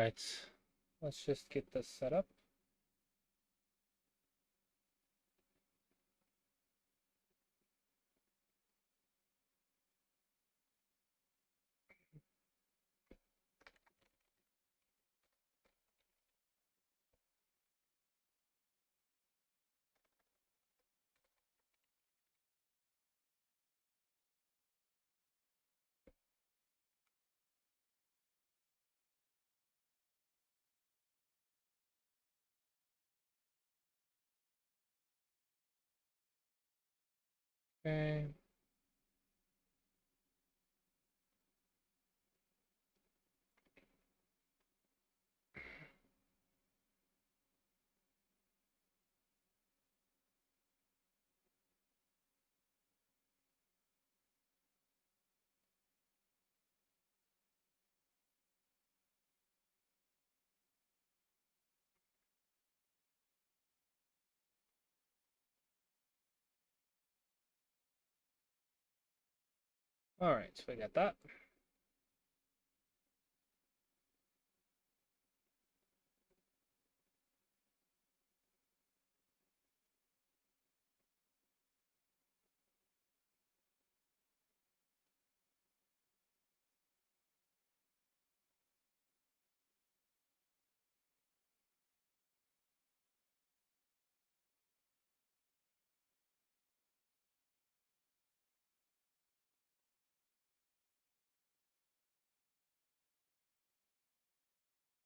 right, let's just get this set up. Okay. All right, so we got that.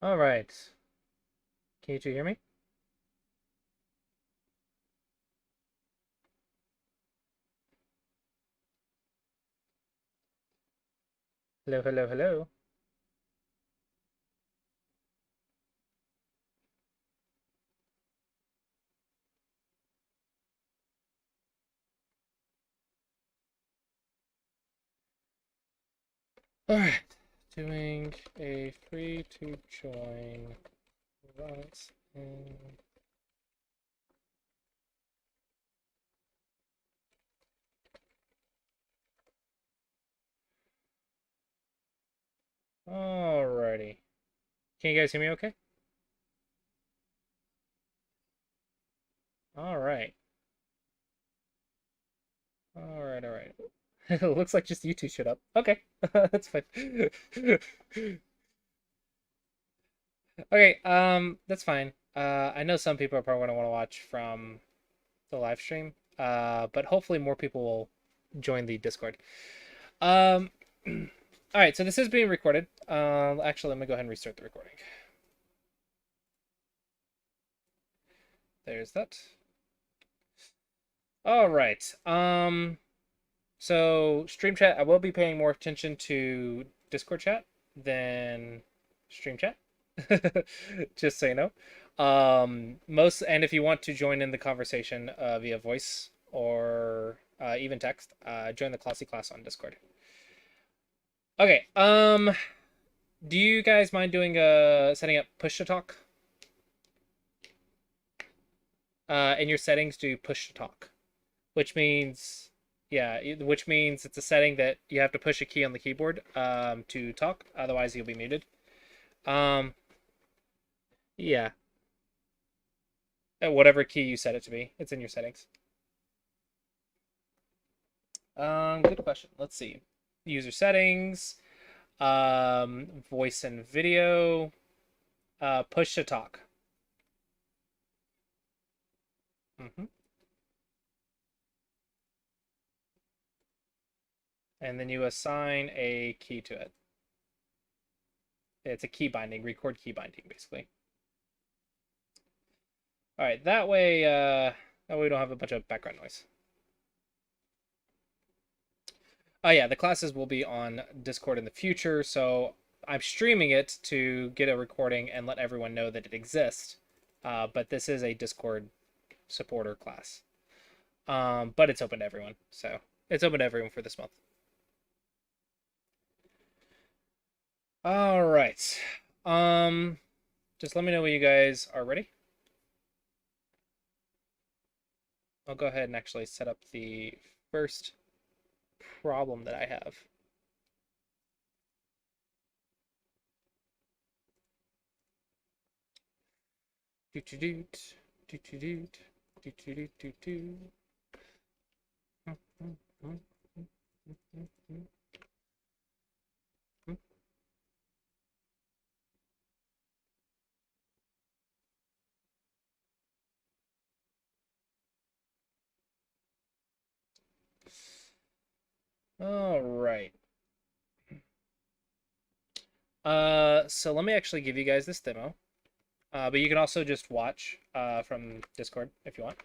All right. Can you two hear me? Hello, hello, hello. All right. Doing a free to join once in. Alrighty. Can you guys hear me okay? All right. All right, all right. It looks like just you two showed up. Okay, that's fine. Okay, that's fine. I know some people are probably gonna want to watch from the live stream, but hopefully more people will join the Discord. Um, all right, so this is being recorded. Actually, let me go ahead and restart the recording. There's that. All right. So stream chat, I will be paying more attention to Discord chat than stream chat. Just so you know. And if you want to join in the conversation via voice or even text, join the Classy class on Discord. Okay. Do you guys mind doing setting up push to talk? In your settings, do push to talk, which means which means it's a setting that you have to push a key on the keyboard to talk. Otherwise, you'll be muted. Um, yeah, whatever key you set it to be, it's in your settings. Good question. Let's see. User settings, voice and video, push to talk. Mm-hmm. And then you assign a key to it. It's a key binding, record key binding, basically. All right, that way we don't have a bunch of background noise. Oh yeah, the classes will be on Discord in the future, so I'm streaming it to get a recording and let everyone know that it exists. But this is a Discord supporter class. But it's open to everyone, so it's open to everyone for this month. All right. Just let me know when you guys are ready. I'll go ahead and actually set up the first problem that I have. Doot doot doot. Doot doot doot. Doot doot doot doot doot. All right. So let me actually give you guys this demo. But you can also just watch from Discord if you want.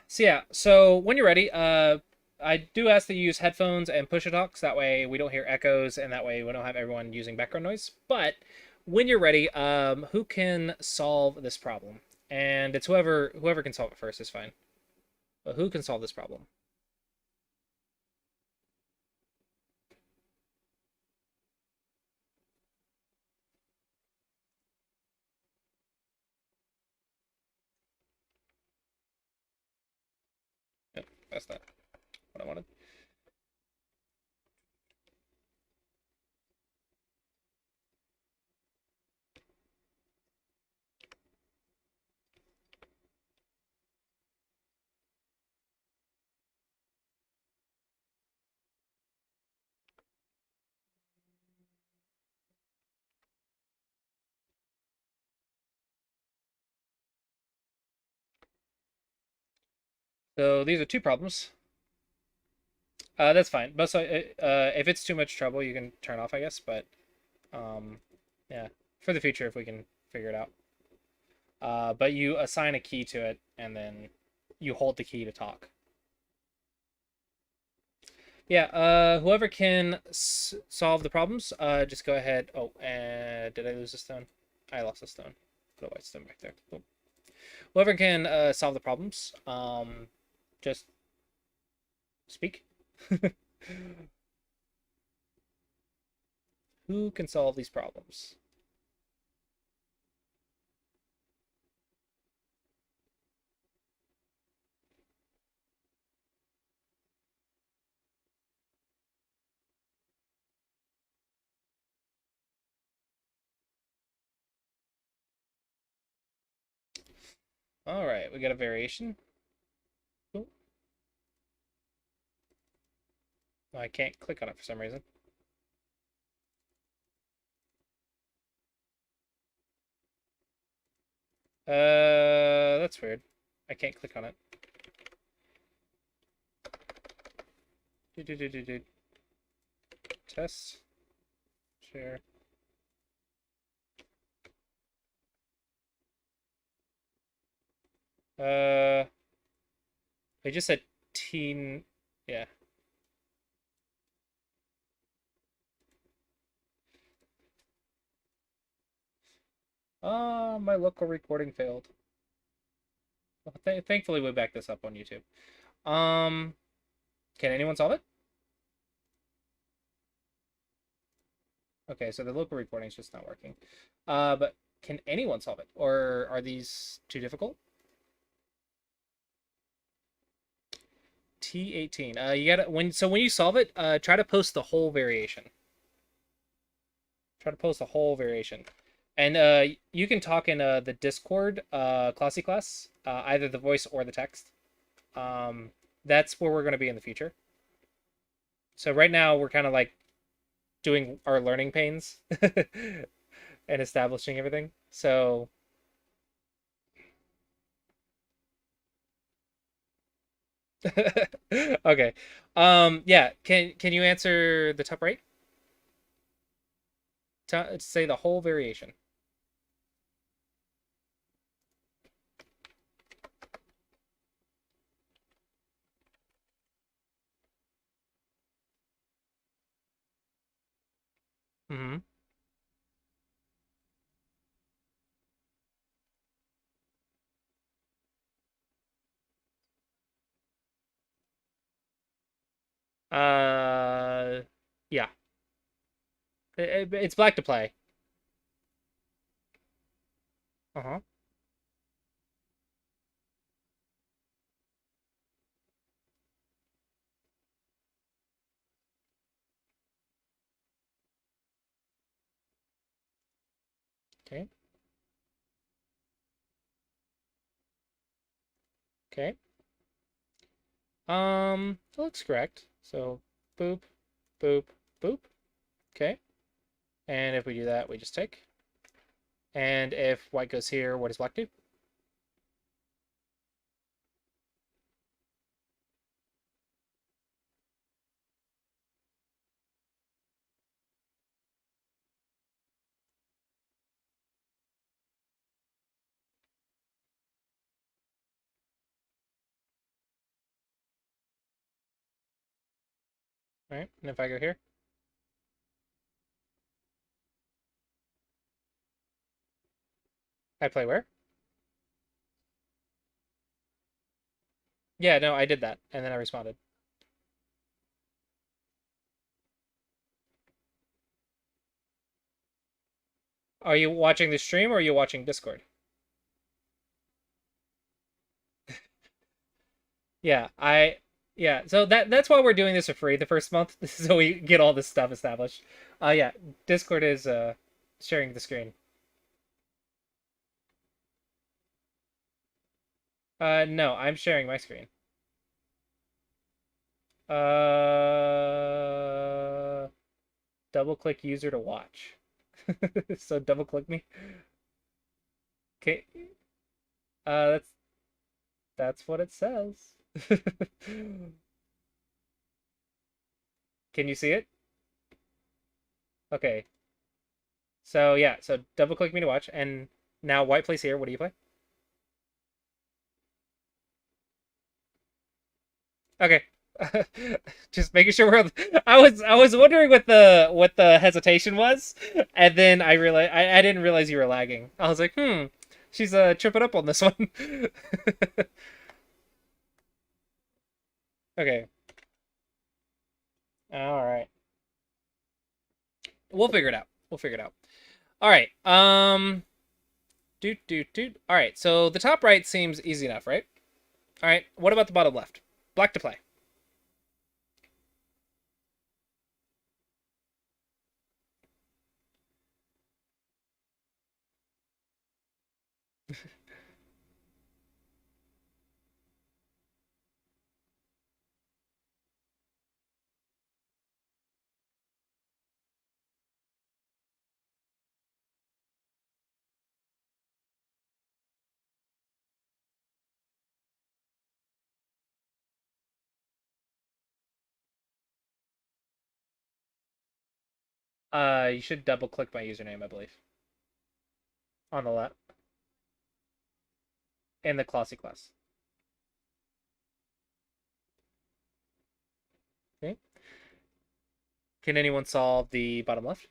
So yeah, so when you're ready, I do ask that you use headphones and push to talk, so that way we don't hear echoes, and that way we don't have everyone using background noise. But when you're ready, who can solve this problem? And it's whoever can solve it first is fine. But who can solve this problem? Yep, that's not what I wanted. So these are two problems. That's fine. But so if it's too much trouble, you can turn off, I guess. But um, yeah, for the future, if we can figure it out. But you assign a key to it, and then you hold the key to talk. Yeah. Whoever can solve the problems, just go ahead. Oh, and did I lose a stone? I lost a stone. Put a white stone back there. Boom. Whoever can solve the problems, just speak. Who can solve these problems? All right, we got a variation. Cool. I can't click on it for some reason. That's weird. I can't click on it. Do do do do do. Test. Share. Uh, I just said teen. Yeah. My local recording failed. Well, thankfully, we backed this up on YouTube. Um, can anyone solve it? Okay, so the local recording is just not working. But can anyone solve it, or are these too difficult? T18. You gotta when you solve it, try to post the whole variation. Try to post the whole variation, and you can talk in the Discord, Classy Class, either the voice or the text. That's where we're going to be in the future. So right now we're kind of like doing our learning pains and establishing everything. So okay. Yeah, can you answer the top right? Say the whole variation. Mm-hmm. Uh, yeah. It's black to play. Uh-huh. Okay. Okay. That looks correct. So boop, boop, boop. Okay. And if we do that, we just take. And if white goes here, what does black do? All right. And if I go here, I play where? Yeah, no, I did that. And then I responded. Are you watching the stream or are you watching Discord? Yeah, yeah, so that's why we're doing this for free the first month, so we get all this stuff established. Yeah, Discord is sharing the screen. No, I'm sharing my screen. Uh, double click user to watch. So double click me. Okay. That's what it says. Can you see it? Okay. So yeah, so double click me to watch, and now white plays here. What do you play? Okay. Just making sure we're. I was wondering what the hesitation was, and then I realized I didn't realize you were lagging. I was like, she's tripping up on this one. Okay. All right. We'll figure it out. We'll figure it out. All right. Doot doot doot. All right. So the top right seems easy enough, right? All right. What about the bottom left? Black to play. You should double click my username, I believe, on the left in the classy class. Okay. Can anyone solve the bottom left?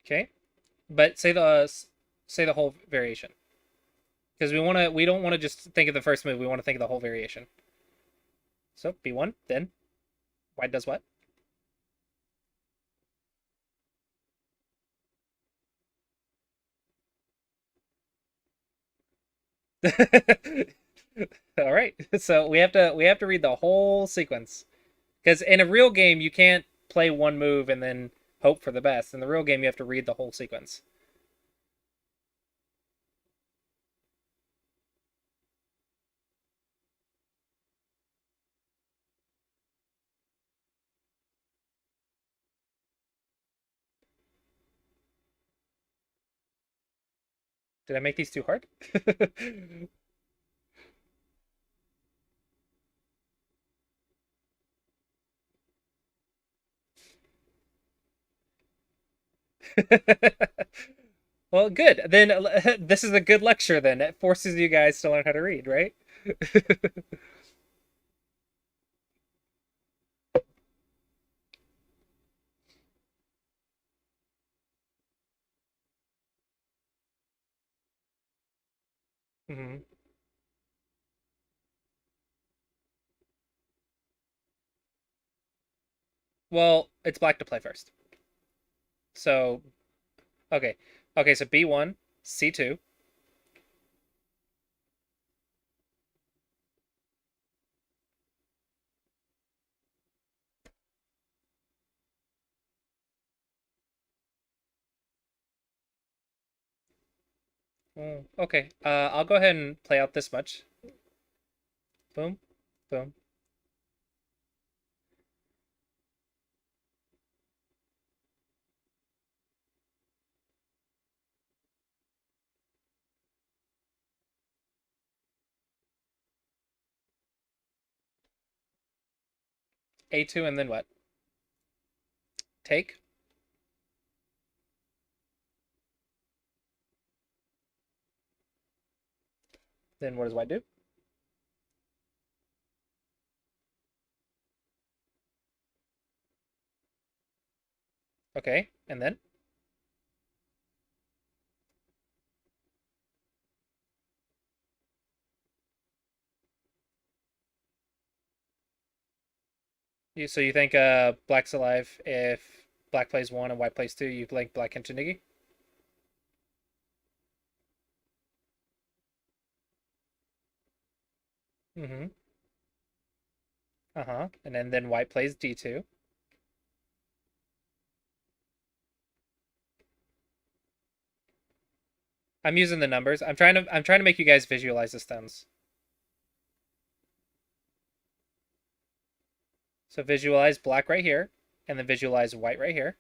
Okay. But say the whole variation because we don't want to just think of the first move. We want to think of the whole variation. So B1, then white does what? All right. So we have to read the whole sequence because in a real game you can't play one move and then hope for the best. In the real game you have to read the whole sequence. Did I make these too hard? Well, good. Then this is a good lecture then. It forces you guys to learn how to read, right? Hmm. Well, it's black to play first. So, okay. Okay, so B1. C2. Okay. I'll go ahead and play out this much. Boom, boom. A2 and then what? Take. Then what does white do? Okay, and then? So you think black's alive if black plays one and white plays two, you link black into Niggy? Mm-hmm. Uh-huh. And then white plays D2. I'm using the numbers. I'm trying to make you guys visualize the stems. So visualize black right here, and then visualize white right here.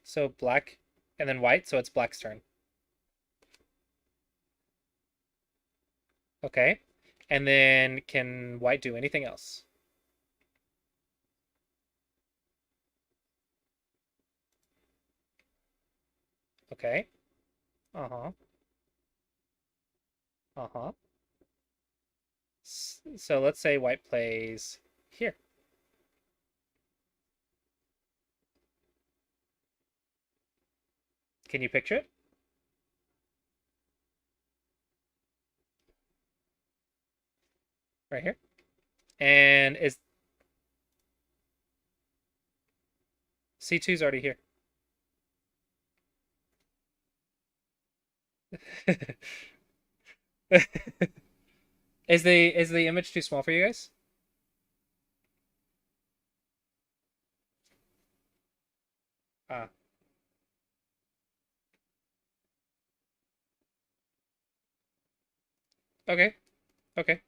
So black and then white, so it's black's turn. Okay. And then can white do anything else? Okay. Uh-huh. Uh-huh. So let's say white plays here. Can you picture it? Right here. And is C2's already here. Is the image too small for you guys? Ah, okay. Okay.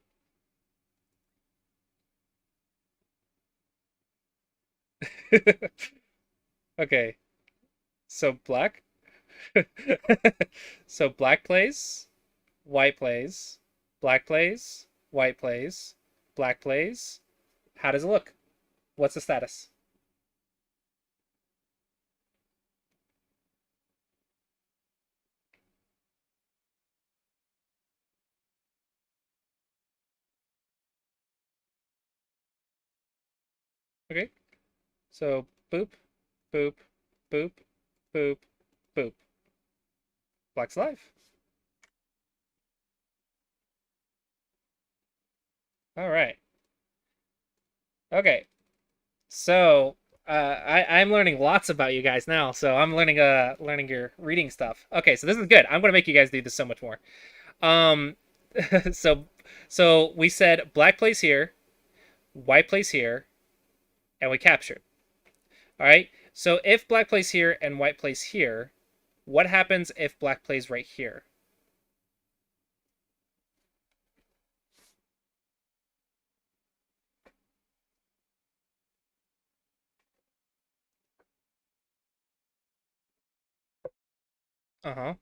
Okay. So black. So black plays, white plays, black plays, white plays, black plays. How does it look? What's the status? Okay. So boop, boop, boop, boop, boop. Black's alive. All right. Okay. So I'm learning lots about you guys now. So I'm learning your reading stuff. Okay, so this is good. I'm gonna make you guys do this so much more. Um, so we said black plays here, white plays here, and we captured. All right. So if black plays here and white plays here, what happens if black plays right here? Uh huh.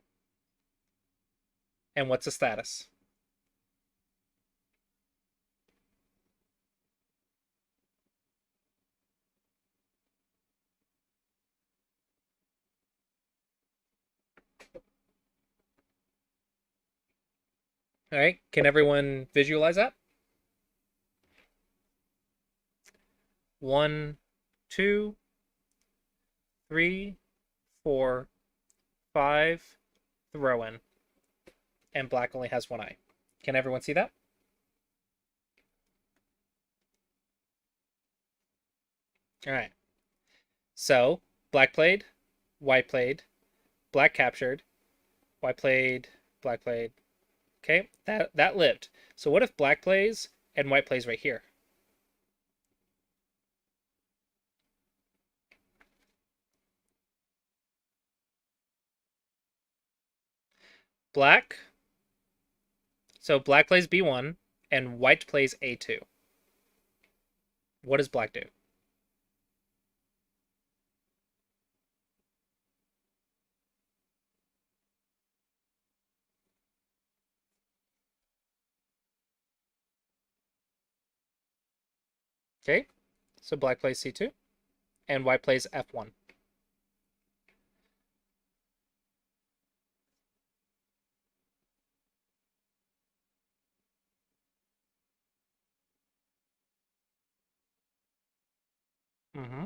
And what's the status? All right. Can everyone visualize that? 1, 2, 3, 4, 5. Throw in, and black only has one eye. Can everyone see that? All right. So black played, white played, black captured, white played, black played. Okay, that lived. So what if black plays and white plays right here? Black. So black plays B1 and white plays A2. What does black do? Okay, so black plays C2 and white plays F1. Mm-hmm.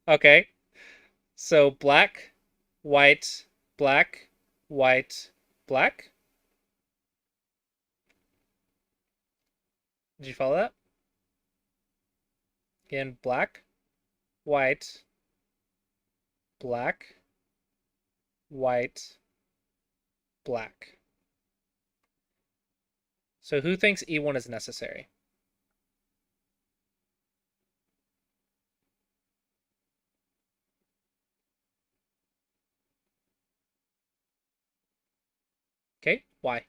Okay, so black, white, black, white, black. Did you follow that? Again, black, white, black, white, black. So who thinks E1 is necessary? Okay, why?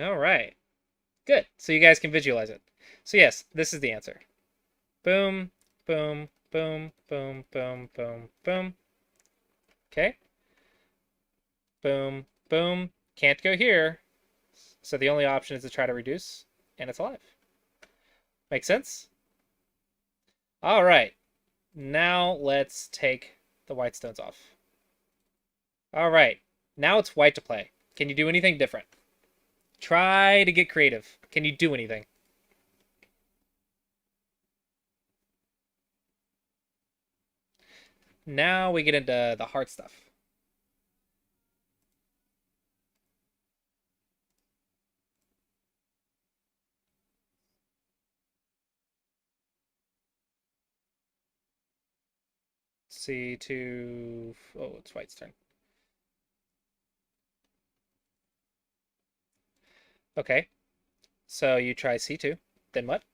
All right, good. So you guys can visualize it. So yes, this is the answer. Boom, boom, boom, boom, boom, boom, boom. Okay, boom, boom. Can't go here. So the only option is to try to reduce, and it's alive. Make sense? All right. Now let's take the white stones off. All right. Now it's white to play. Can you do anything different? Try to get creative. Can you do anything? Now we get into the hard stuff. C2. Oh, it's white's turn. Okay. So you try C2. Then what?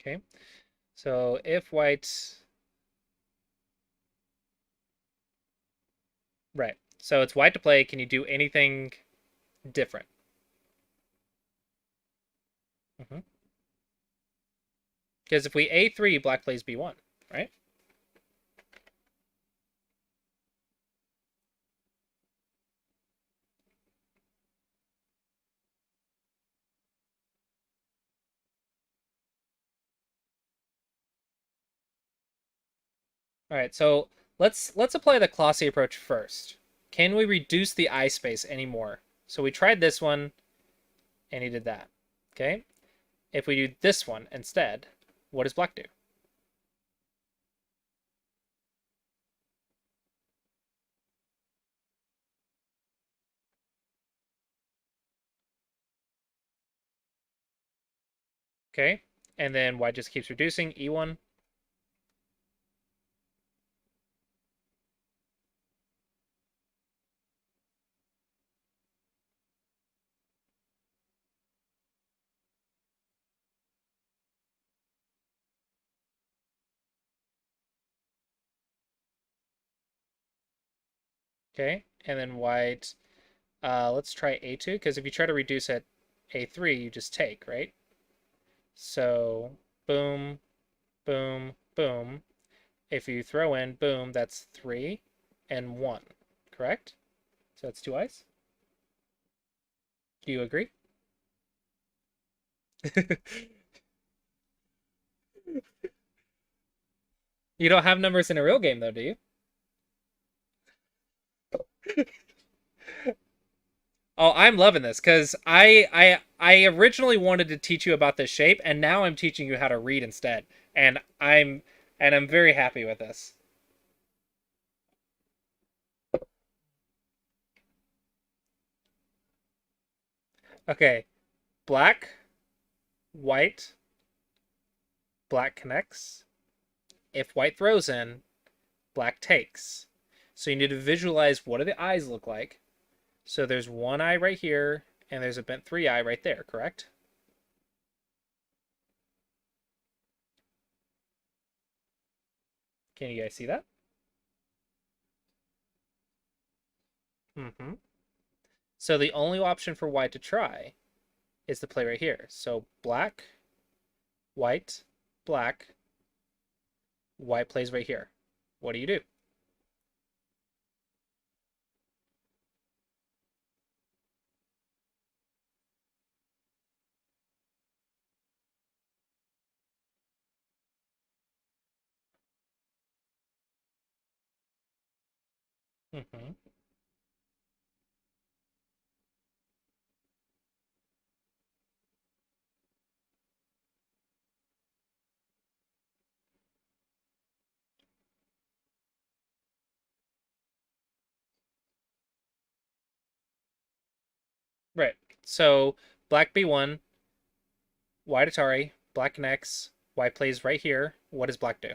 Okay. So if white. Right. So it's white to play. Can you do anything different? Mm-hmm. Because if we A3, black plays B1, right? All right, so let's apply the Clossie approach first. Can we reduce the eye space anymore? So we tried this one, and he did that. Okay. If we do this one instead, what does black do? Okay. And then white just keeps reducing E1. Okay. And then white, let's try A2, because if you try to reduce at A3, you just take, right? So boom, boom, boom. If you throw in boom, that's 3 and 1, correct? So that's 2 eyes. Do you agree? You don't have numbers in a real game though, do you? Oh, I'm loving this because I originally wanted to teach you about this shape, and now I'm teaching you how to read instead, and I'm very happy with this. Okay, black, white, black connects. If white throws in, black takes. So you need to visualize what do the eyes look like. So there's one eye right here, and there's a bent three eye right there, correct? Can you guys see that? Mm-hmm. So the only option for white to try is to play right here. So black, white, black, white plays right here. What do you do? Mm-hmm. Right. So black B1, white Atari, black connects, white plays right here. What does black do?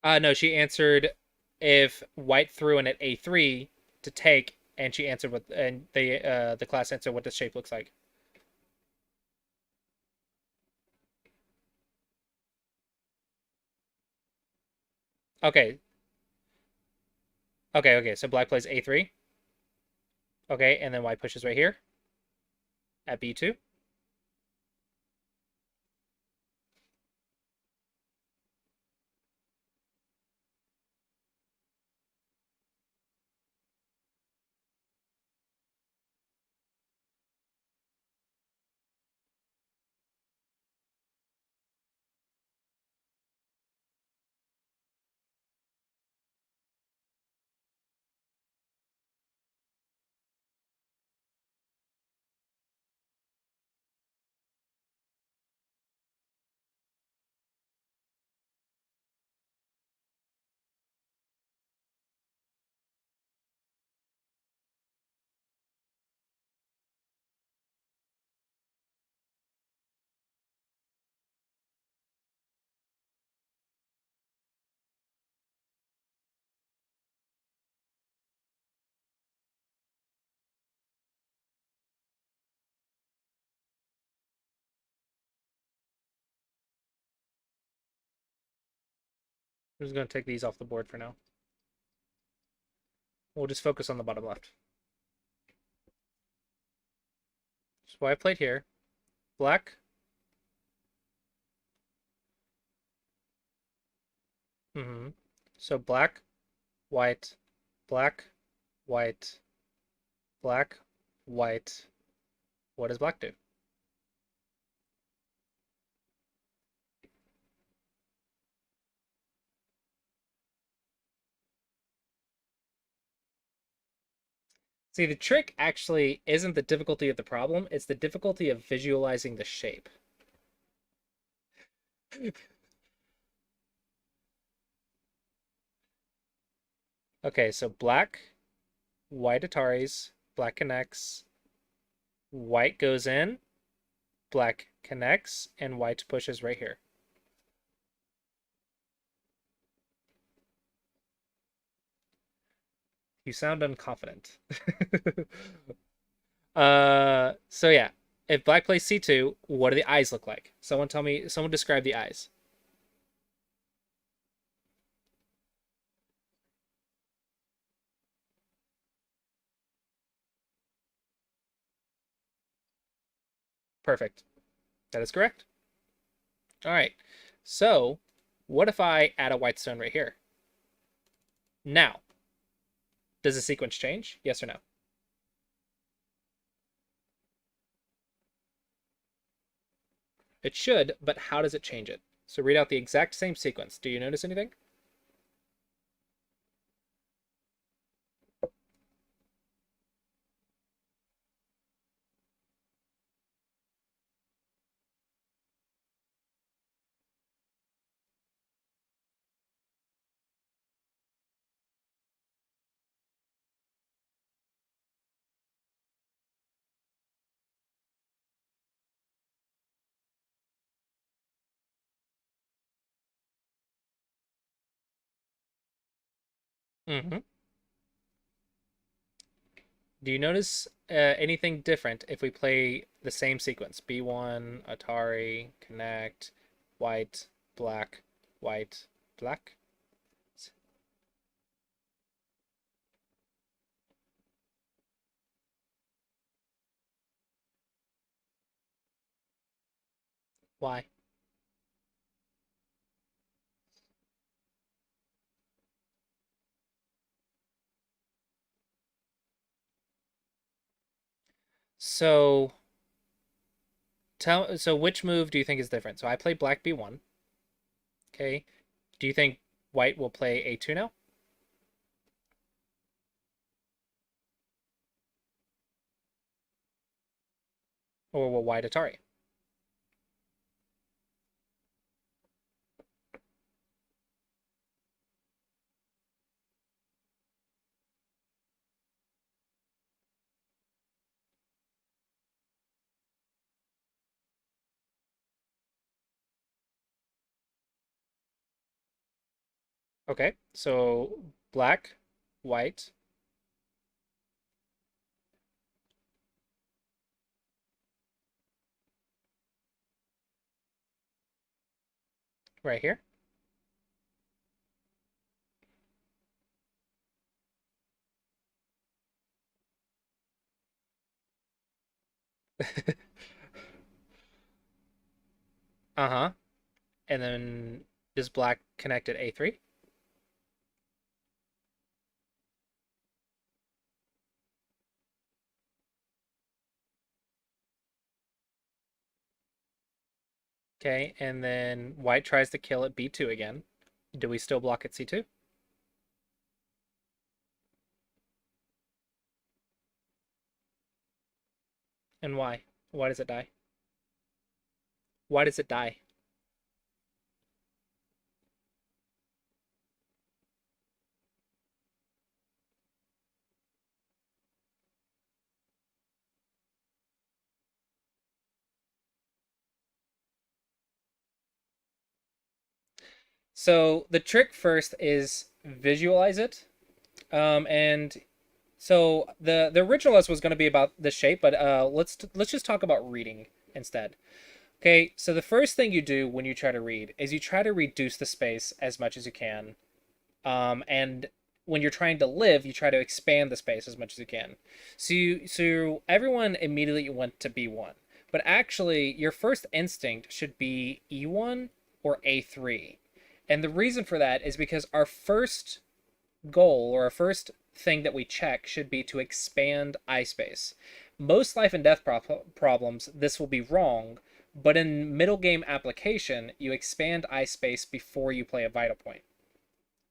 No, she answered if white threw in at A3 to take, and she answered what, and the class answered what the shape looks like. Okay, okay. So black plays A3. Okay, and then white pushes right here at B2. I'm just gonna take these off the board for now. We'll just focus on the bottom left. So white played here. Black. Mm-hmm. So black, white, black, white, black, white. What does black do? See, the trick actually isn't the difficulty of the problem, it's the difficulty of visualizing the shape. Okay, so black, white Ataris, black connects, white goes in, black connects, and white pushes right here. You sound unconfident. So yeah, if black plays C2, what do the eyes look like? Someone tell me, someone describe the eyes. Perfect. That is correct. All right. So, what if I add a white stone right here? Now, does the sequence change? Yes or no? It should, but how does it change it? So read out the exact same sequence. Do you notice anything? Mm-hmm. Do you notice anything different if we play the same sequence? B1, Atari, Connect, white, black, white, black? Why? So so which move do you think is different? So I play black B1. Okay. Do you think white will play A2 now? Or will white Atari? Okay. So black, white, right here. Uh-huh. And then does black connect at A3? Okay, and then white tries to kill at B2 again. Do we still block at C2? And why? Why does it die? Why does it die? So the trick first is visualize it. And so the original was going to be about the shape, but let's just talk about reading instead. Okay, so the first thing you do when you try to read is you try to reduce the space as much as you can. And when you're trying to live, you try to expand the space as much as you can. So everyone immediately went to B1, but actually your first instinct should be E1 or A3. And the reason for that is because our first goal or our first thing that we check should be to expand eye space. Most life and death problems, this will be wrong, but in middle game application, you expand eye space before you play a vital point.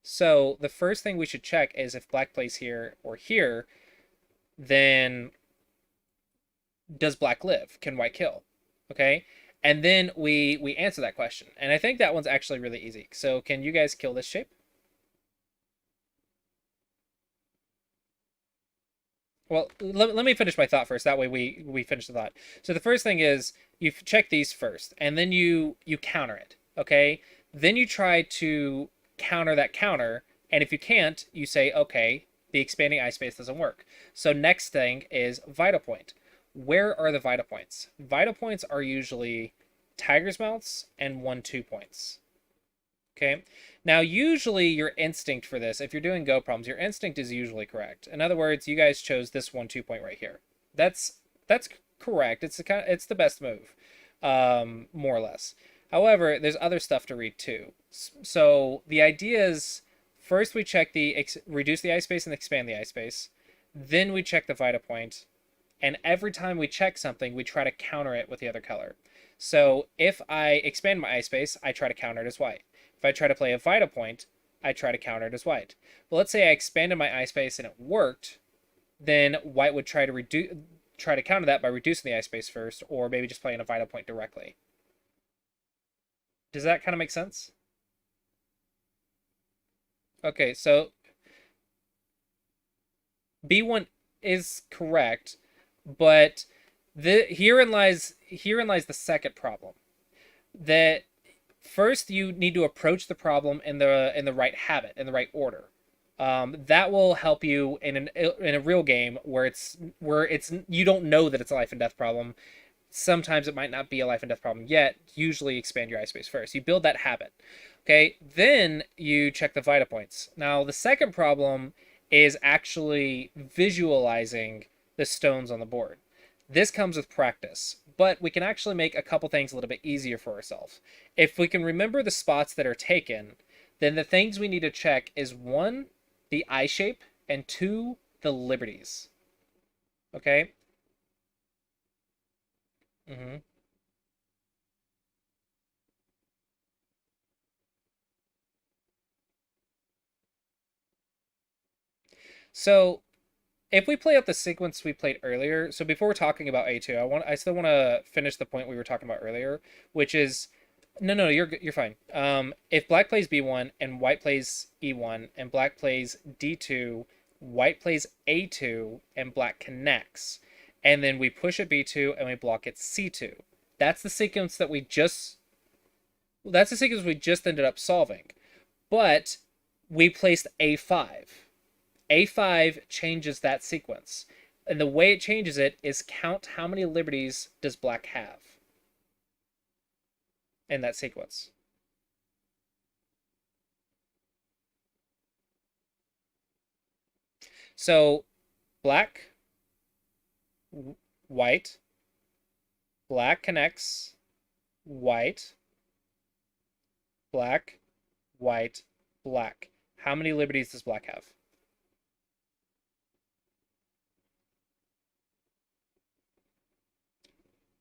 So the first thing we should check is if black plays here or here, then does black live? Can white kill? Okay. And then we answer that question. And I think that one's actually really easy. So can you guys kill this shape? Well, let me finish my thought first. That way we finish the thought. So the first thing is you check these first, and then you counter it. Okay. Then you try to counter that counter, and if you can't, you say okay, the expanding eye space doesn't work. So next thing is vital point. Where are the vital points? Vital points are usually tiger's mouths and 1-2 points. Okay. Now, usually your instinct for this, if you're doing Go problems, your instinct is usually correct. In other words, you guys chose this 1-2 point right here. That's correct. It's the best move, more or less. However, there's other stuff to read too. So the idea is first we check the reduce the ice space and expand the ice space. Then we check the Vita point, and every time we check something, we try to counter it with the other color. So if I expand my ice space, I try to counter it as white. If I try to play a Vita point, I try to counter it as white. But let's say I expanded my ice space and it worked, then white would try to counter that by reducing the ice space first, or maybe just playing a Vita point directly. Does that kind of make sense? Okay, so B1 is correct, but herein lies the second problem. That first you need to approach the problem in the right habit, in the right order. That will help you in a real game where it's you don't know that it's a life and death problem. Sometimes it might not be a life and death problem yet. Usually expand your ice space first. You build that habit. Okay, then you check the Vita points. Now, the second problem is actually visualizing the stones on the board. This comes with practice, but we can actually make a couple things a little bit easier for ourselves. If we can remember the spots that are taken, then the things we need to check is one, the eye shape, and two, the liberties. Okay? Mm-hmm. So if we play out the sequence we played earlier, so before we're talking about A2, I still want to finish the point we were talking about earlier, which is no, you're fine. If black plays B1 and white plays E1 and black plays D2, white plays A2 and black connects, and then we push at B2 and we block at C2. That's the sequence that we just that's the sequence we just ended up solving. But we placed A5. A5 changes that sequence. And the way it changes it is count how many liberties does black have in that sequence. So black, white, black connects, white, black, white, black. How many liberties does black have?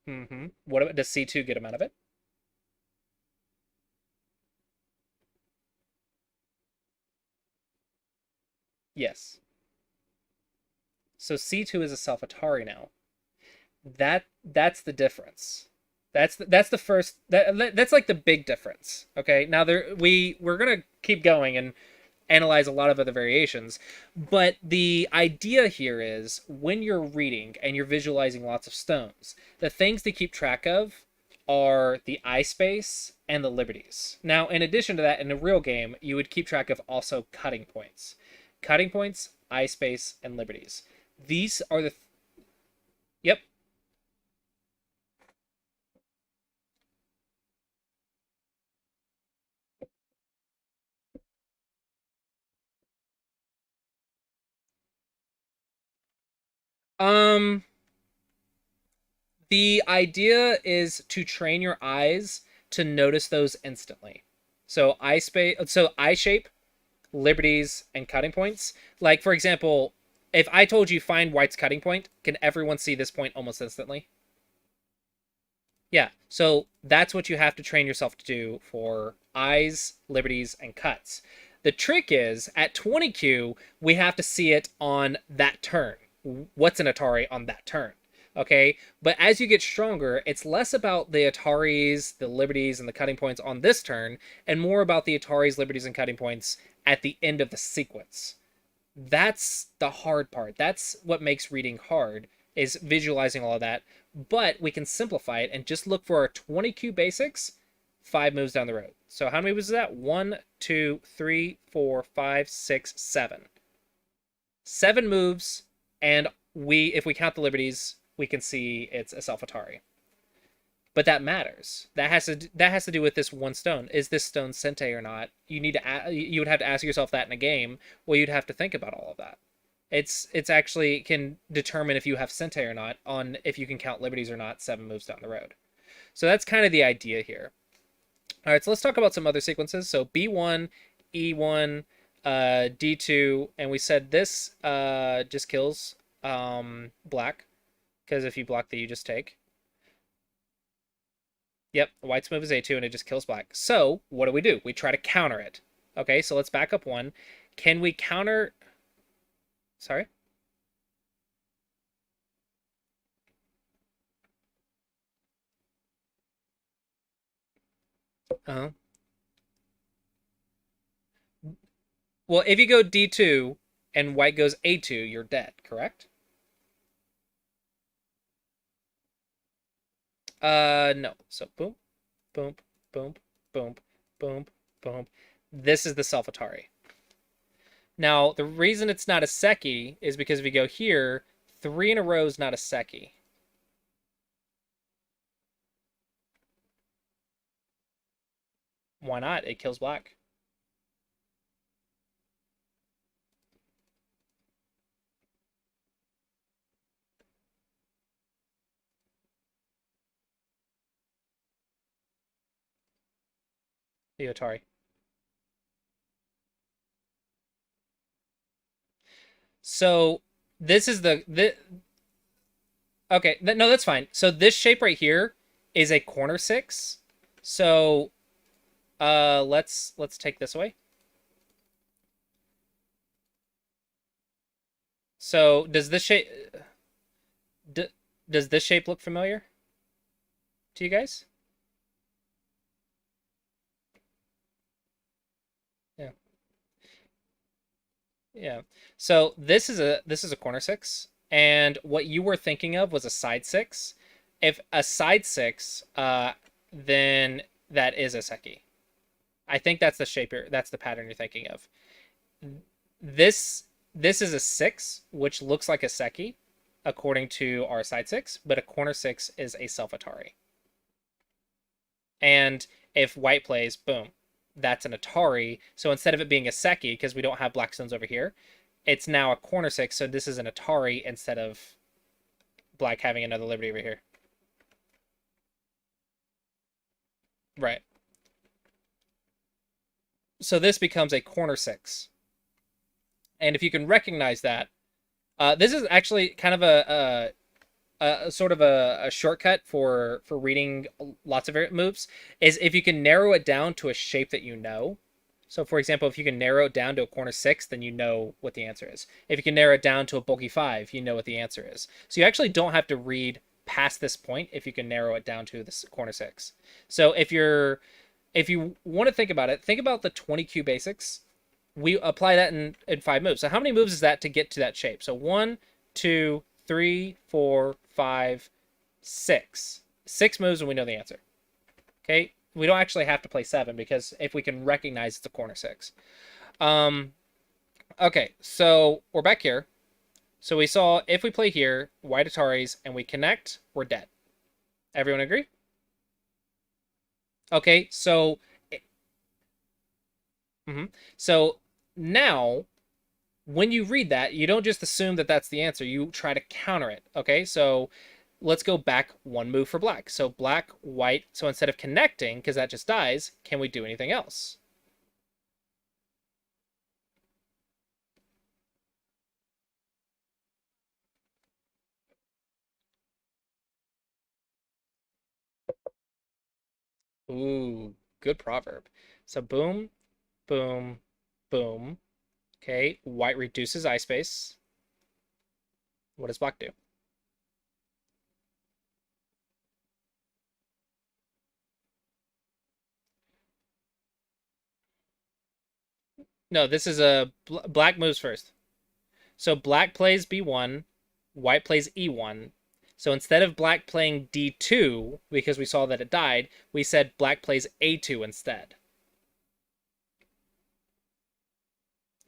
Mm-hmm. What about, does C2 get him out of it? Yes. So C2 is a self Atari now. That's the difference. That's the first that's like the big difference. Okay, now we're gonna keep going and analyze a lot of other variations, but the idea here is when you're reading and you're visualizing lots of stones, the things to keep track of are the eye space and the liberties. Now, in addition to that, in a real game, you would keep track of also cutting points, eye space, and liberties. These are the yep. Um, the idea is to train your eyes to notice those instantly. So eye shape, liberties, and cutting points. Like for example, if I told you find White's cutting point, can everyone see this point almost instantly? Yeah. So that's what you have to train yourself to do for eyes, liberties, and cuts. The trick is at 20Q, we have to see it on that turn. What's an Atari on that turn? Okay. But as you get stronger, it's less about the Ataris, the liberties, and the cutting points on this turn, and more about the Ataris, liberties, and cutting points at the end of the sequence. That's the hard part. That's what makes reading hard is visualizing all of that. But we can simplify it and just look for our 20Q basics 5 moves down the road. So how many moves is that? One, two, three, four, five, six, seven. 7 moves, and if we count the liberties, we can see it's a self Atari. But that matters. That has to do with this one stone. Is this stone sente or not? You would have to ask yourself that in a game. Well, you'd have to think about all of that. It's actually can determine if you have sente or not on if you can count liberties or not 7 moves down the road. So that's kind of the idea here. All right, so let's talk about some other sequences. So B1, E1, D2, and we said this just kills black, because if you block the, you just take. Yep, white's move is A2 and it just kills black. So what do? We try to counter it. Okay, so let's back up one. Can we counter... Sorry? Uh-huh. Well, if you go D2 and white goes A2, you're dead, correct? No. So boom, boom, boom, boom, boom, boom. This is the self Atari. Now, the reason it's not a Seki is because if you go here, 3 in a row is not a Seki. Why not? It kills black. The Atari. So this is the okay. No, that's fine. So this shape right here is a corner 6. So let's take this away. So d does this shape look familiar to you guys? Yeah. Yeah. So this is a corner 6, and what you were thinking of was a side 6. If a side 6, then that is a Seki. I think that's the shape that's the pattern you're thinking of. This this is a 6, which looks like a Seki, according to our side 6, but a corner 6 is a self Atari. And if white plays, boom, that's an Atari. So instead of it being a Seki, because we don't have black stones over here, it's now a corner 6. So this is an Atari instead of black having another Liberty over here. Right. So this becomes a corner 6. And if you can recognize that, this is actually kind of a sort of a shortcut for reading lots of moves, is if you can narrow it down to a shape that you know. So, for example, if you can narrow it down to a corner 6, then you know what the answer is. If you can narrow it down to a bulky 5, you know what the answer is. So you actually don't have to read past this point if you can narrow it down to this corner 6. So if you want to think about it, think about the 20Q basics. We apply that in 5 moves. So how many moves is that to get to that shape? So 1, 2, 3, 4, 5, 6. 6 moves and we know the answer. Okay, we don't actually have to play 7 because if we can recognize it's a corner 6. Okay, so we're back here. So we saw if we play here, white Ataris, and we connect, we're dead. Everyone agree? Okay, so so now when you read that, you don't just assume that that's the answer. You try to counter it. Okay, so let's go back 1 move for black. So black, white. So instead of connecting, because that just dies, can we do anything else? Ooh, good proverb. So boom, boom, boom. Okay, white reduces eye space. What does black do? No, this is a black moves first. So black plays B1, white plays E1. So instead of black playing D2, because we saw that it died, we said black plays A2 instead.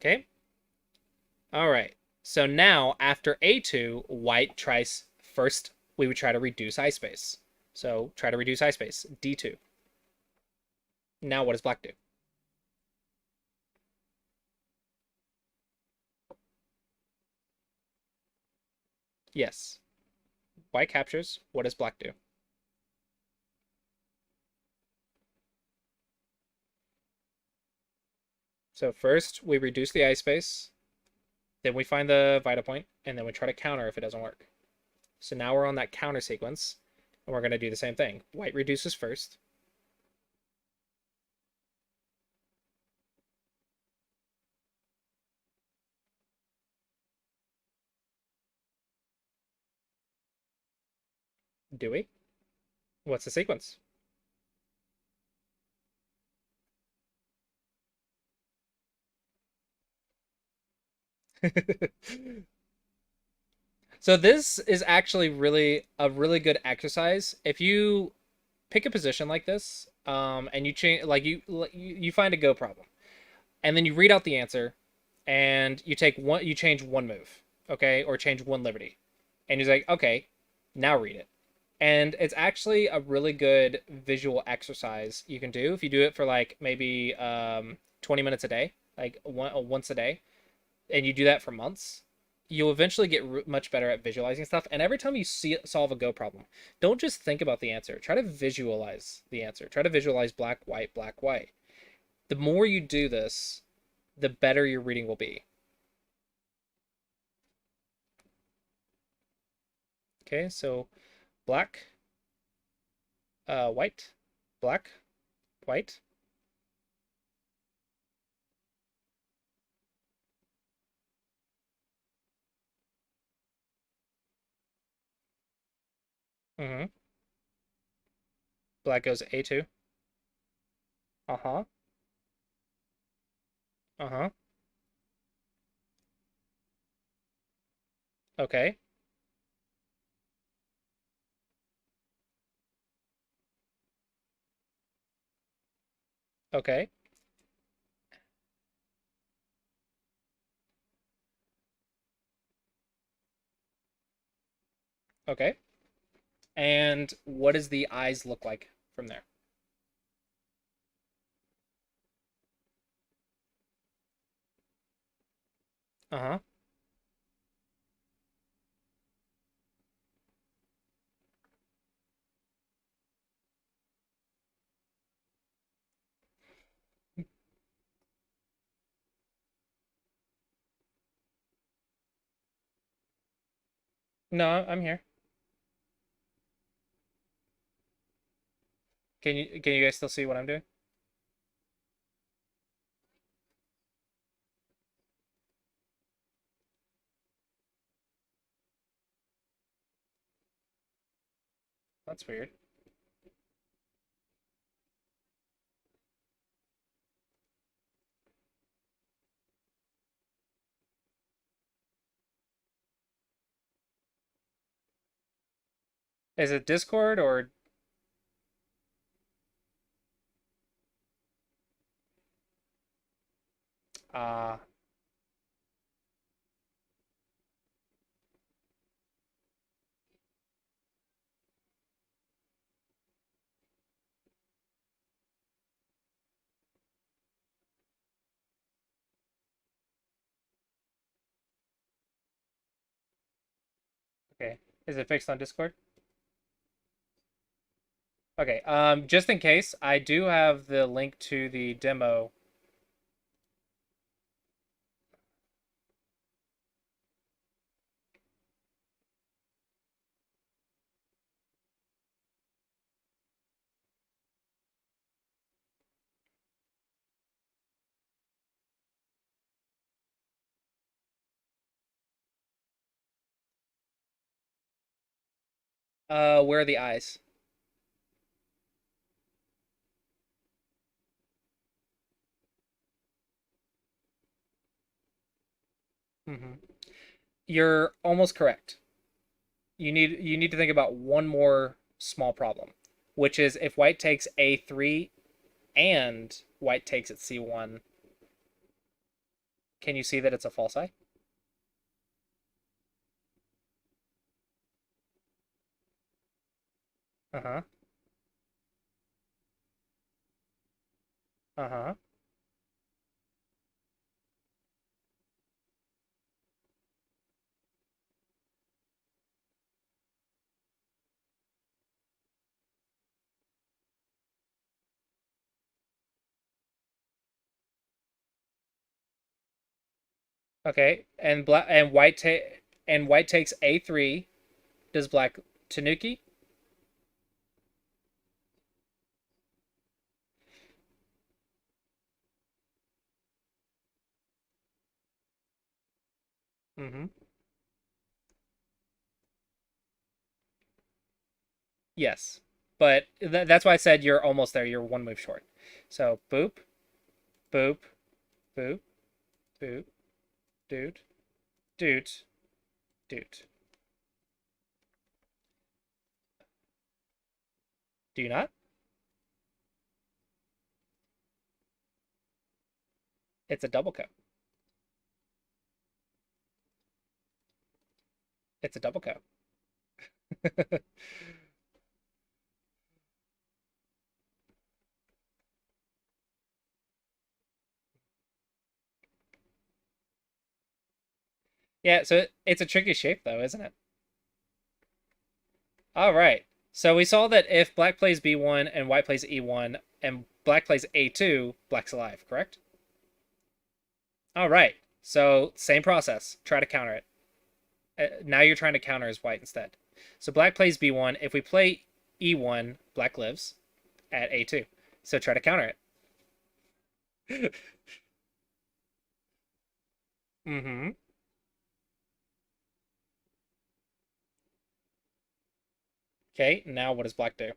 Okay? All right. So now after A2, white tries first, we would try to reduce eye space. So try to reduce eye space, D2. Now what does black do? Yes. White captures. What does black do? So first we reduce the eye space, then we find the vita point, and then we try to counter if it doesn't work. So now we're on that counter sequence, and we're going to do the same thing. White reduces first. Do we? What's the sequence? So this is actually really a really good exercise. If you pick a position like this, and you change, like you find a go problem, and then you read out the answer, and you change one move, okay, or change one liberty, and he's like, okay, now read it, and it's actually a really good visual exercise you can do if you do it for like maybe 20 minutes a day, like once a day, and you do that for months, you'll eventually get much better at visualizing stuff. And every time you solve a go problem, don't just think about the answer. Try to visualize the answer. Try to visualize black, white, black, white. The more you do this, the better your reading will be. Okay, so black, white, black, white. Mm-hmm. Black goes A2. Uh-huh. Uh-huh. Okay. Okay. Okay. And what does the eyes look like from there? Uh-huh. No, I'm here. Can you guys still see what I'm doing? That's weird. Is it Discord or uh okay. Is it fixed on Discord? Okay. Just in case, I do have the link to the demo. Where are the eyes? Mm-hmm. You're almost correct. You need to think about one more small problem, which is if white takes A3 and white takes at C1, can you see that it's a false eye? Uh-huh. Uh-huh. Okay, and black and white takes a3. Does black tanuki? Mm-hmm. Yes, but that's why I said you're almost there. You're one move short. So boop, boop, boop, boop, doot, doot, doot. Do you not? It's a double co. It's a double co. Yeah, so it's a tricky shape though, isn't it? All right. So we saw that if black plays b1 and white plays e1 and black plays a2, black's alive, correct? All right. So same process. Try to counter it. Now you're trying to counter as white instead. So black plays b1. If we play e1, black lives at a2. So try to counter it. Mm-hmm. Okay, now what does black do?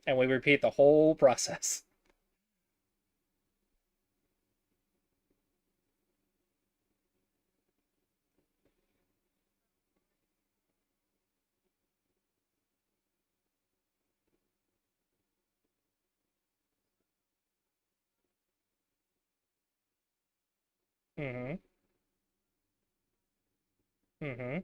And we repeat the whole process. Mm-hmm. Mm-hmm.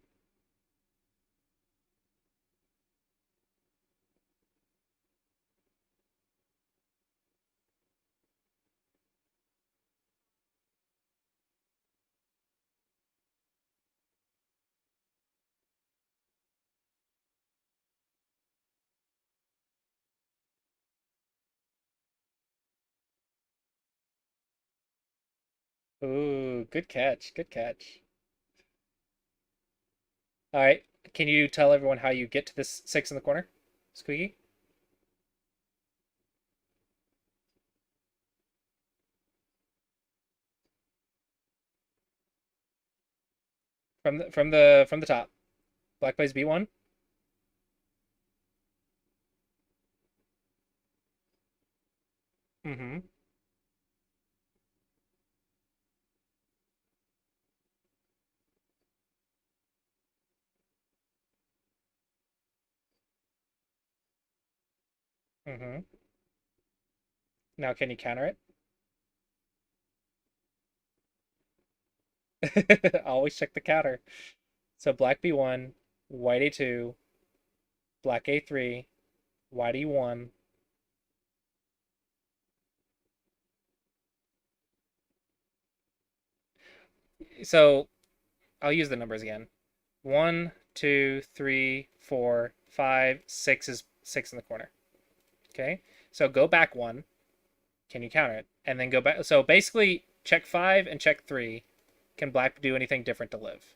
Ooh, good catch. Good catch. All right. Can you tell everyone how you get to this six in the corner? Squeaky? From the top. Black plays B1. Mm-hmm. Mm-hmm. Now can you counter it? Always check the counter. So black B1, white A2, black A3, white E1. So I'll use the numbers again. One, two, three, four, five, six is six in the corner. Okay. So go back one. Can you counter it? And then go back. So basically, check five and check three. Can black do anything different to live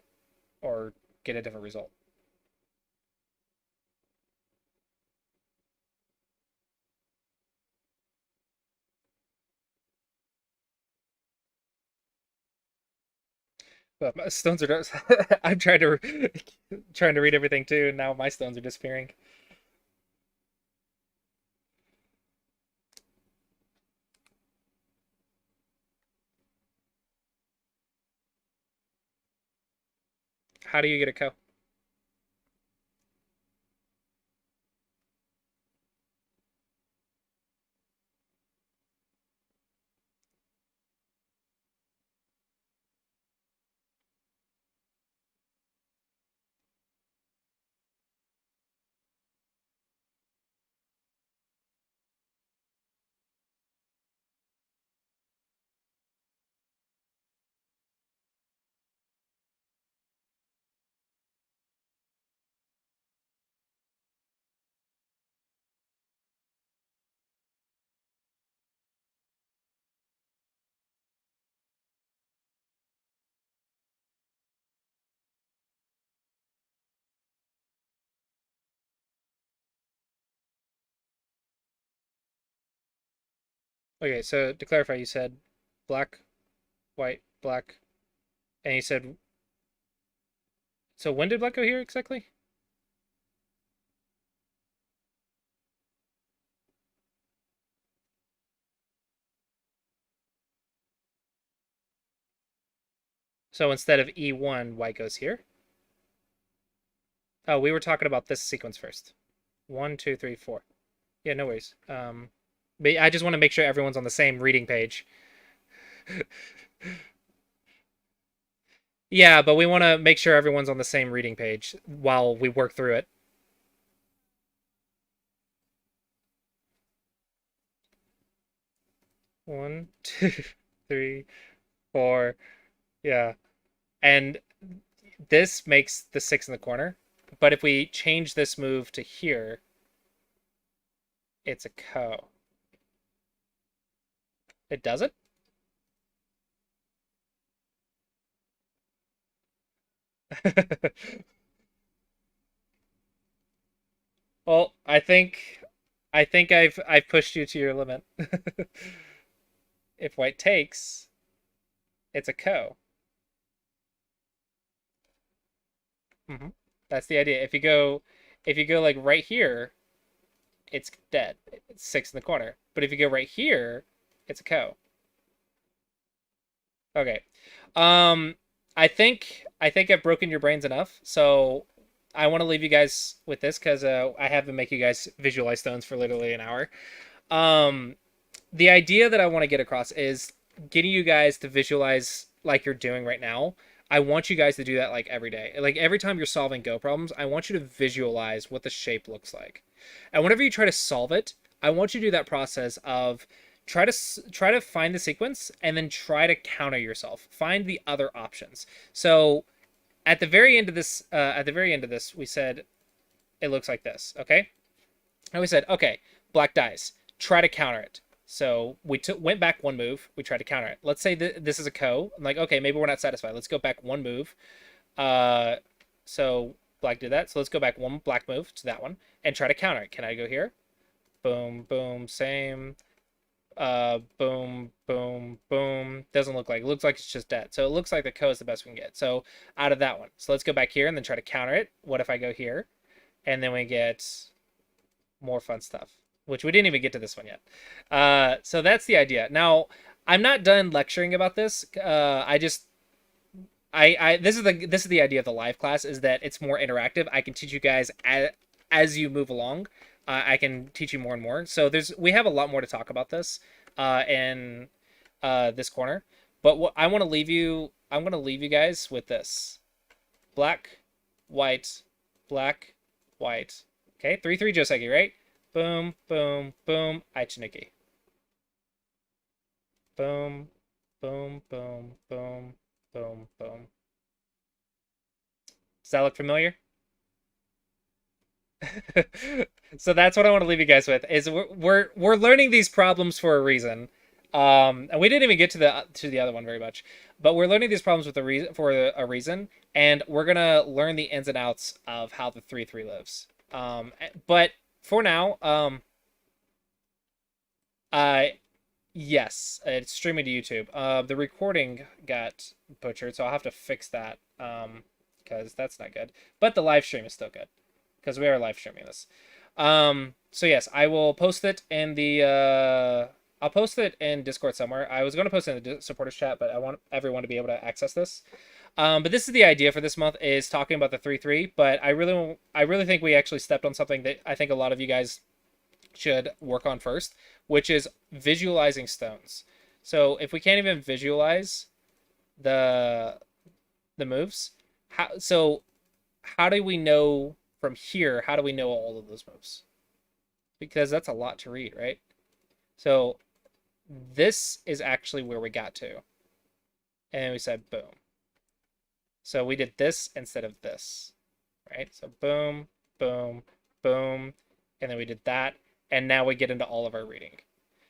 or get a different result? But my stones are. I'm trying to read everything too, and now my stones are disappearing. How do you get a co? Okay, so to clarify, you said black, white, black, and you said, so when did black go here exactly? So instead of E1, white goes here. Oh, we were talking about this sequence first. One, two, three, four. Yeah, no worries. But I just want to make sure everyone's on the same reading page. Yeah, but we want to make sure everyone's on the same reading page while we work through it. One, two, three, four. Yeah. And this makes the six in the corner. But if we change this move to here, it's a ko. It does it? Well, I think I've pushed you to your limit. If white takes, it's a ko. Hmm. That's the idea. If you go like right here, it's dead. It's six in the corner. But if you go right here, it's a ko. Okay. Um, I think I've broken your brains enough. So I want to leave you guys with this because I have to make you guys visualize stones for literally an hour. Um, the idea that I want to get across is getting you guys to visualize like you're doing right now. I want you guys to do that like every day. Like every time you're solving Go problems, I want you to visualize what the shape looks like. And whenever you try to solve it, I want you to do that process of try to find the sequence and then try to counter yourself. Find the other options. So at the very end of this, we said it looks like this. Okay, and we said, okay, black dies. Try to counter it. So we went back one move. We tried to counter it. Let's say this is a ko. I'm like, okay, maybe we're not satisfied. Let's go back one move. Uh, so black did that. So let's go back one black move to that one and try to counter it. Can I go here? Boom, boom, same. Boom, boom, boom. Doesn't look like it. Looks like it's just dead. So it looks like the ko is the best we can get. So out of that one. So let's go back here and then try to counter it. What if I go here? And then we get more fun stuff, which we didn't even get to this one yet. So that's the idea. Now, I'm not done lecturing about this. I just this is the idea of the live class is that it's more interactive. I can teach you guys as you move along. I can teach you more and more. So we have a lot more to talk about this in this corner. But what I want to leave you, I'm going to leave you guys with this: black, white, black, white. Okay, 3-3 Joseki, right? Boom, boom, boom, Aichinuki. Boom, boom, boom, boom, boom, boom. Does that look familiar? So that's what I want to leave you guys with is we're learning these problems for a reason. And we didn't even get to the other one very much, but we're learning these problems with a reason for a reason, and we're gonna learn the ins and outs of how the 3-3 lives. But for now, uh, yes, it's streaming to YouTube. The recording got butchered, so I'll have to fix that. Because that's not good. But the live stream is still good because we are live streaming this. So yes, I will post it in the I'll post it in Discord somewhere. I was going to post it in the supporters chat, but I want everyone to be able to access this. But this is the idea for this month is talking about the 3-3, but I really think we actually stepped on something that I think a lot of you guys should work on first, which is visualizing stones. So if we can't even visualize the moves, how do we know from here? How do we know all of those moves? Because that's a lot to read, right? So this is actually where we got to, and we said boom. So we did this instead of this, right? So boom, boom, boom, and then we did that, and now we get into all of our reading.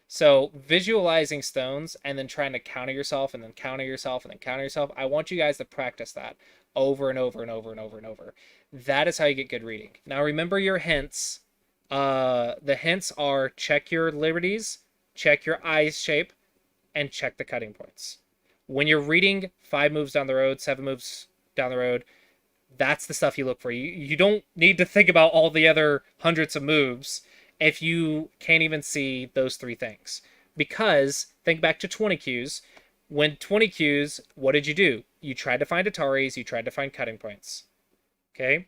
So visualizing stones and then trying to counter yourself and then counter yourself and then counter yourself. I want you guys to practice that over and over and over and over and over. That is how you get good reading. Now remember your hints. The hints are check your liberties, check your eyes shape, and check the cutting points. When you're reading 5 moves down the road, 7 moves down the road, that's the stuff you look for. You don't need to think about all the other hundreds of moves if you can't even see those 3 things. Because think back to 20 cues. When 20 cues, what did you do? You tried to find Ataris, you tried to find cutting points. Okay?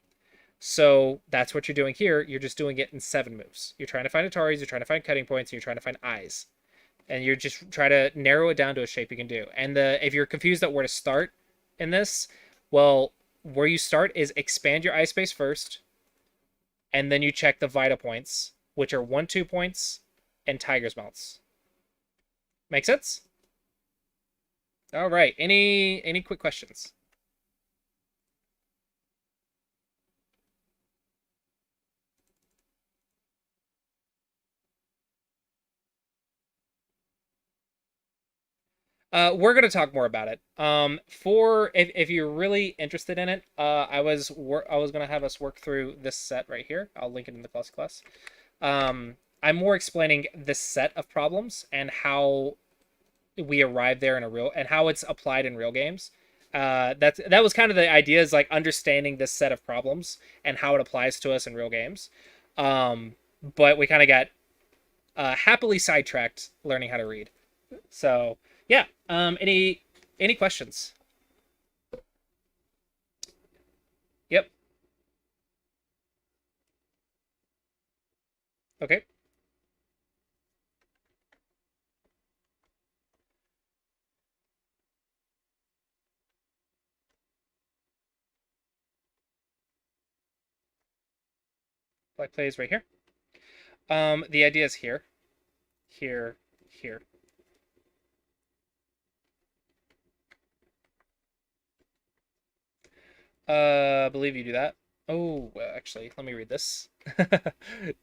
So that's what you're doing here. You're just doing it in 7 moves. You're trying to find Ataris, you're trying to find cutting points, and you're trying to find eyes. And you're just trying to narrow it down to a shape you can do. And if you're confused at where to start in this, well, where you start is expand your eye space first, and then you check the Vita points, which are 1-2 points and Tiger's Melts. Make sense? All right. Any quick questions? We're gonna talk more about it. For if you're really interested in it, I was gonna have us work through this set right here. I'll link it in the class. I'm more explaining this set of problems and how we arrive there in a real and how it's applied in real games. That was kind of the idea, is like understanding this set of problems and how it applies to us in real games. But we kind of got happily sidetracked learning how to read. So yeah. Any questions? Yep. Okay. Black plays right here. The idea is here, here, here. I believe you do that. Oh, well, actually, let me read this.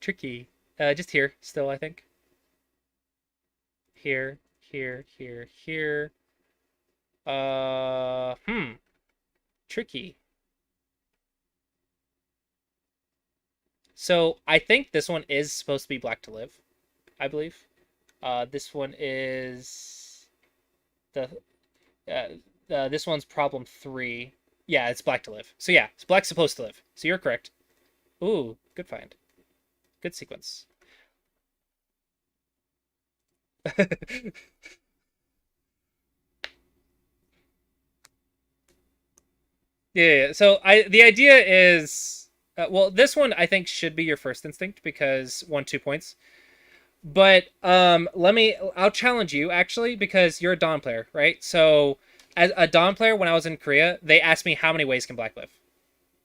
Tricky. Just here, still, I think. Here, here, here, here. Tricky. So I think this one is supposed to be Black to Live, I believe. This one is the this one's problem 3. Yeah, it's Black to Live. So yeah, it's Black's supposed to live. So you're correct. Ooh, good find. Good sequence. Yeah. So the idea is, well, this one I think should be your first instinct because 1-2 points. But I'll challenge you actually, because you're a Dawn player, right? So as a Dawn player, when I was in Korea, they asked me how many ways can Black live?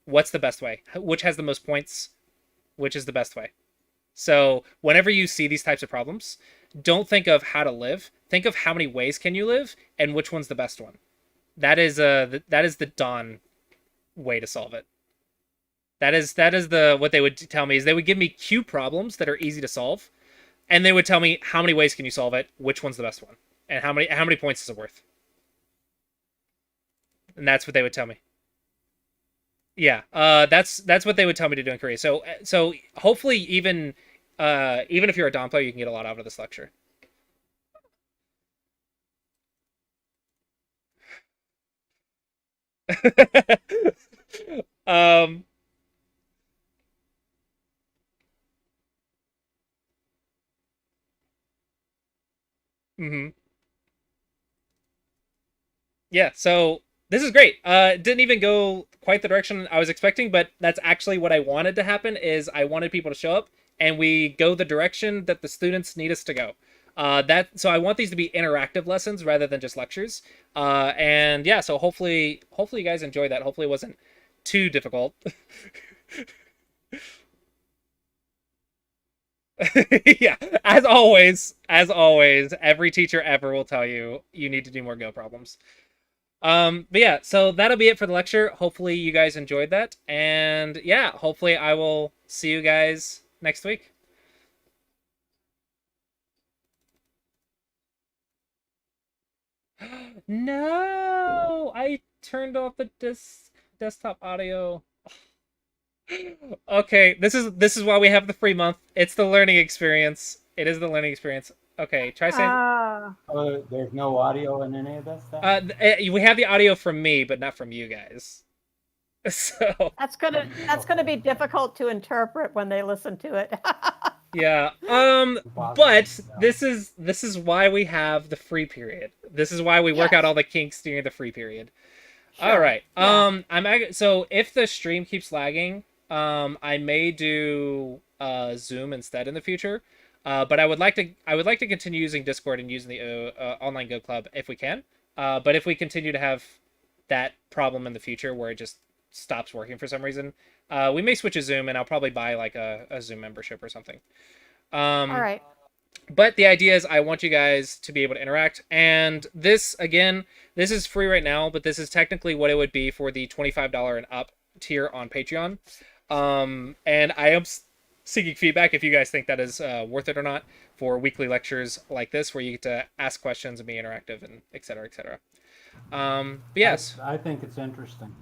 What's the best way? Which has the most points? Which is the best way? So whenever you see these types of problems, don't think of how to live. Think of how many ways can you live and which one's the best one. That is the Dawn way to solve it. That is the what they would tell me, is they would give me cue problems that are easy to solve, and they would tell me how many ways can you solve it, which one's the best one, and how many points is it worth. And that's what they would tell me. Yeah, that's what they would tell me to do in Korea. So hopefully even if you're a Dom player, you can get a lot out of this lecture. um. Mhm. Yeah, so this is great. It didn't even go quite the direction I was expecting, but that's actually what I wanted to happen. Is I wanted people to show up and we go the direction that the students need us to go. So I want these to be interactive lessons rather than just lectures. And yeah, so hopefully you guys enjoyed that. Hopefully it wasn't too difficult. Yeah, as always, every teacher ever will tell you you need to do more Go problems. But yeah, so that'll be it for the lecture. Hopefully you guys enjoyed that. And yeah, hopefully I will see you guys next week. No, I turned off the desktop audio. Okay, this is why we have the free month. It's the learning experience. It is the learning experience. Okay, try saying. There's no audio in any of this stuff? We have the audio from me, but not from you guys. So That's gonna be difficult to interpret when they listen to it. yeah. Possible. But this is why we have the free period. This is why we work out Yes, all the kinks during the free period. All sure. right. Yeah. So if the stream keeps lagging, I may do Zoom instead in the future. But I would like to continue using Discord and using the online Go Club if we can. But if we continue to have that problem in the future where it just stops working for some reason, we may switch to Zoom, and I'll probably buy like a Zoom membership or something. All Um, right. but the idea is I want you guys to be able to interact. And this, again, this is free right now, but this is technically what it would be for the $25 and up tier on Patreon. And I am seeking feedback if you guys think that is worth it or not for weekly lectures like this, where you get to ask questions and be interactive and et cetera, et cetera. But yes, I think it's interesting.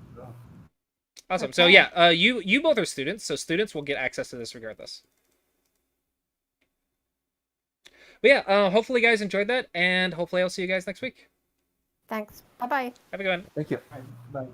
awesome. So Okay. yeah, you both are students, so students will get access to this regardless. But yeah, hopefully you guys enjoyed that, and hopefully I'll see you guys next week. Thanks. Bye bye. Have a good one. Thank you. Bye.